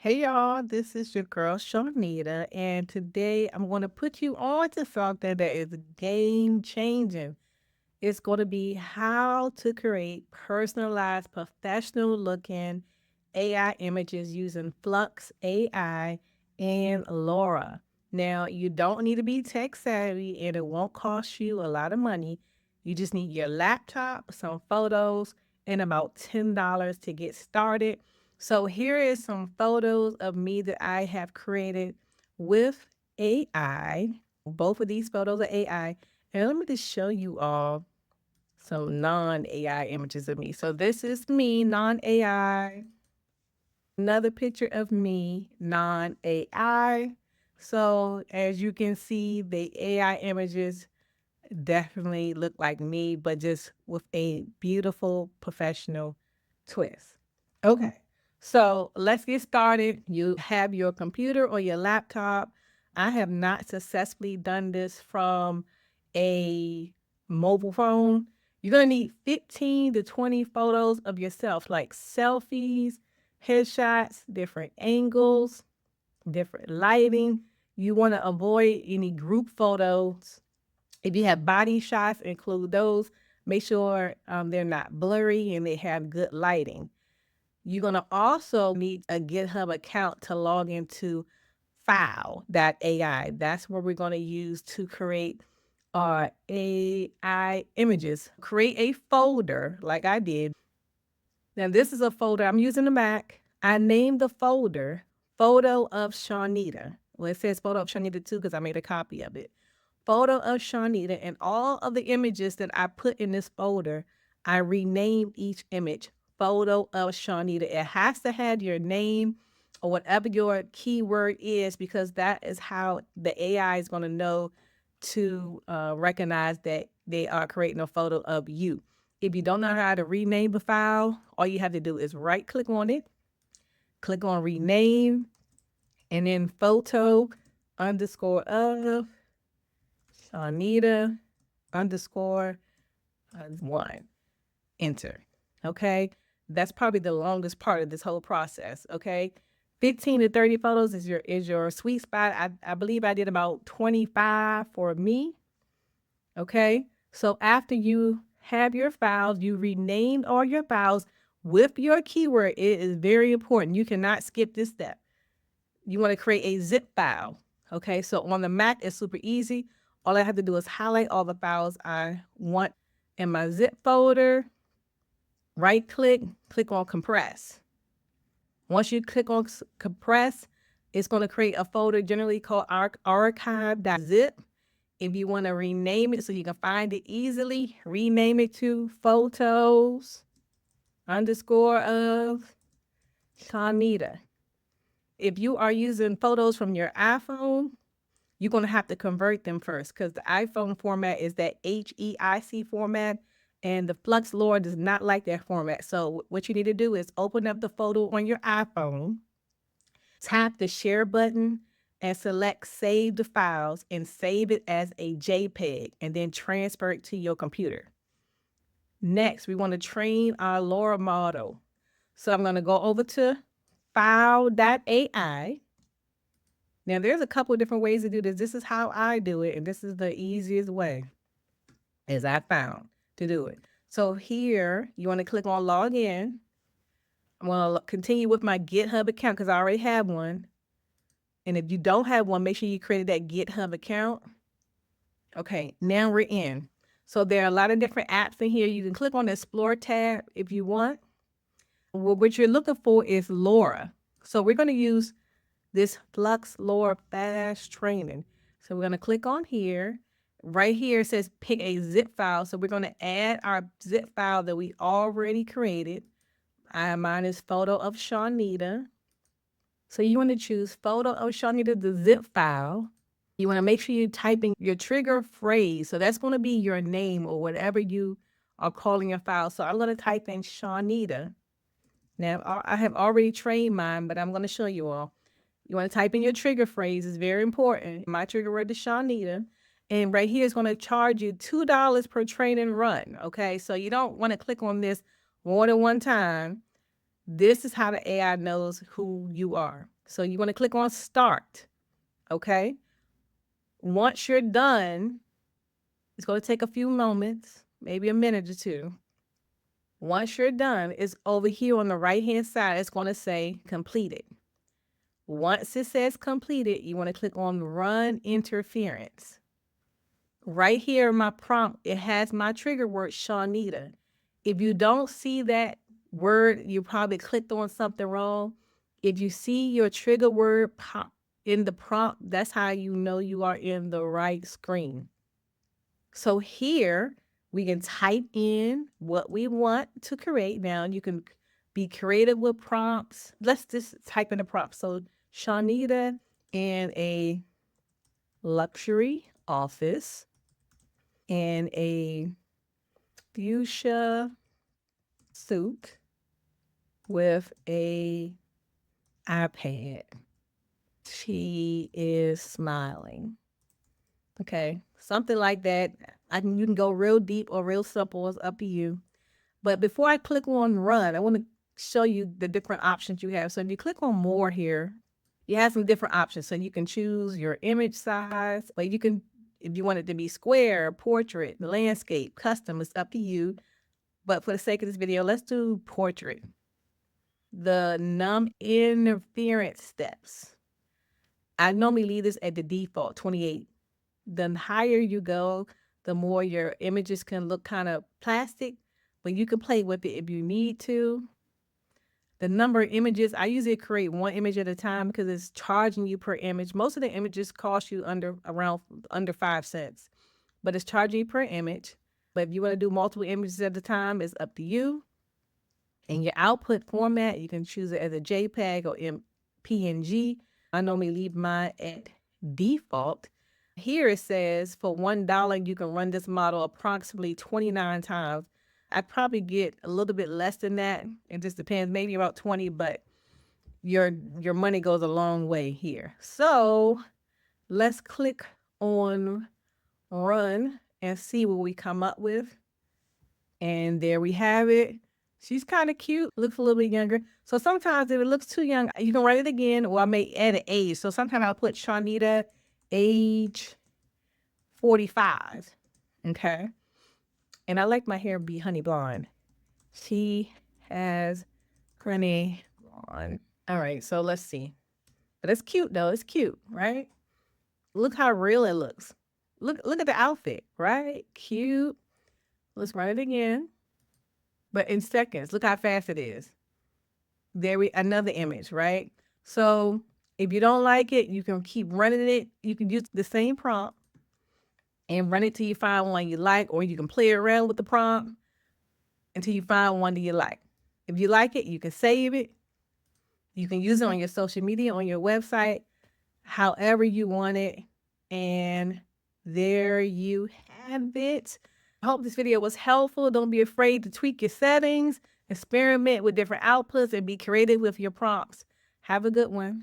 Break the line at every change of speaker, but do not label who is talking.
Hey y'all, this is your girl Shaunita, and today I'm going to put you on to something that is game changing. It's going to be how to create personalized, professional looking AI images using Flux AI and LoRa. Now, you don't need to be tech savvy and it won't cost you a lot of money. You just need your laptop, some photos, and about $10 to get started. So, here is some photos of me that I have created with AI. Both of these photos are AI. And let me just show you all some non-AI images of me. So this is me, non-AI. Another picture of me, non-AI. So as you can see, the AI images definitely look like me, but just with a beautiful professional twist. Okay. So let's get started. You have your computer or your laptop. I have not successfully done this from a mobile phone. You're going to need 15 to 20 photos of yourself, like selfies, headshots, different angles, different lighting. You want to avoid any group photos. If you have body shots, include those. Make sure they're not blurry and they have good lighting. You're going to also need a GitHub account to log into file.ai. That's where we're going to use to create our AI images. Create a folder like I did. Now, this is a folder. I'm using the Mac. I named the folder Photo of Shaunita. Well, it says Photo of Shaunita too because I made a copy of it. Photo of Shaunita, and all of the images that I put in this folder, I renamed each image Photo of Shaunita. It has to have your name or whatever your keyword is because that is how the AI is going to know to recognize that they are creating a photo of you. If you don't know how to rename the file, all you have to do is right click on it, click on rename, and then photo underscore of Shaunita underscore one. Enter. Okay. That's probably the longest part of this whole process. Okay. 15 to 30 photos is your sweet spot. I believe I did about 25 for me. Okay. So after you have your files, you renamed all your files with your keyword. It is very important. You cannot skip this step. You want to create a zip file. Okay. So on the Mac, it's super easy. All I have to do is highlight all the files I want in my zip folder, right click, click on compress. Once you click on compress, it's going to create a folder generally called archive.zip. If you want to rename it so you can find it easily, rename it to photos underscore of Shaunita. If you are using photos from your iPhone, you're going to have to convert them first because the iPhone format is that HEIC format and the Flux LoRa does not like that format. So what you need to do is open up the photo on your iPhone, tap the share button and select save the files and save it as a JPEG and then transfer it to your computer. Next, we want to train our LoRa model. So I'm going to go over to file.ai. Now, there's a couple of different ways to do this. This is how I do it, and this is the easiest way, as I found, to do it. So here, you want to click on log in. I'm going to continue with my GitHub account because I already have one. And if you don't have one, make sure you created that GitHub account. Okay, now we're in. So there are a lot of different apps in here. You can click on the Explore tab if you want. Well, what you're looking for is LoRa. So we're going to use this Flux LoRa fast training. So we're going to click on here. Right here it says pick a zip file. So we're going to add our zip file that we already created. Mine is photo of Shaunita. So you want to choose photo of Shaunita, the zip file. You want to make sure you type in your trigger phrase. So that's going to be your name or whatever you are calling your file. So I'm going to type in Shaunita. Now I have already trained mine, but I'm going to show you all. You want to type in your trigger phrase. It's very important. My trigger word is Shaunita. And right here is going to charge you $2 per training run. Okay. So you don't want to click on this more than one time. This is how the AI knows who you are. So you want to click on start. Okay. Once you're done, it's going to take a few moments, maybe a minute or two. Once you're done, it's over here on the right hand side. It's going to say completed. Once it says completed, you want to click on run interference. Right here in my prompt, it has my trigger word, Shaunita. If you don't see that word, you probably clicked on something wrong. If you see your trigger word pop in the prompt, that's how you know you are in the right screen. So here we can type in what we want to create. Now you can be creative with prompts. Let's just type in a prompt. So Shaunita in a luxury office in a fuchsia suit with a iPad. She is smiling. Okay, something like that. You can go real deep or real simple. It's up to you. But before I click on run, I want to show you the different options you have. So if you click on more here, you have some different options. So you can choose your image size, but you can, if you want it to be square, portrait, landscape, custom, it's up to you. But for the sake of this video, let's do portrait. The num interference steps. I normally leave this at the default, 28. The higher you go, the more your images can look kind of plastic, but you can play with it if you need to. The number of images, I usually create one image at a time because it's charging you per image. Most of the images cost you under 5 cents, but it's charging you per image. But if you want to do multiple images at a time, it's up to you. And your output format, you can choose it as a JPEG or PNG. I normally leave mine at default. Here it says for $1, you can run this model approximately 29 times. I probably get a little bit less than that. It just depends, maybe about 20, but your money goes a long way here. So let's click on run and see what we come up with. And there we have it. She's kind of cute, looks a little bit younger. So sometimes if it looks too young, you can write it again, or I may add an age. So sometimes I'll put Shaunita, age 45. Okay. And I like my hair be honey blonde. She has honey blonde. All right, so let's see. But it's cute though. It's cute, right? Look how real it looks. Look at the outfit, right? Cute. Let's run it again. But in seconds, look how fast it is. Another image, right? So if you don't like it, you can keep running it. You can use the same prompt and run it till you find one you like, or you can play around with the prompt until you find one that you like. If you like it, you can save it. You can use it on your social media, on your website, however you want it. And there you have it. I hope this video was helpful. Don't be afraid to tweak your settings, experiment with different outputs, and be creative with your prompts. Have a good one.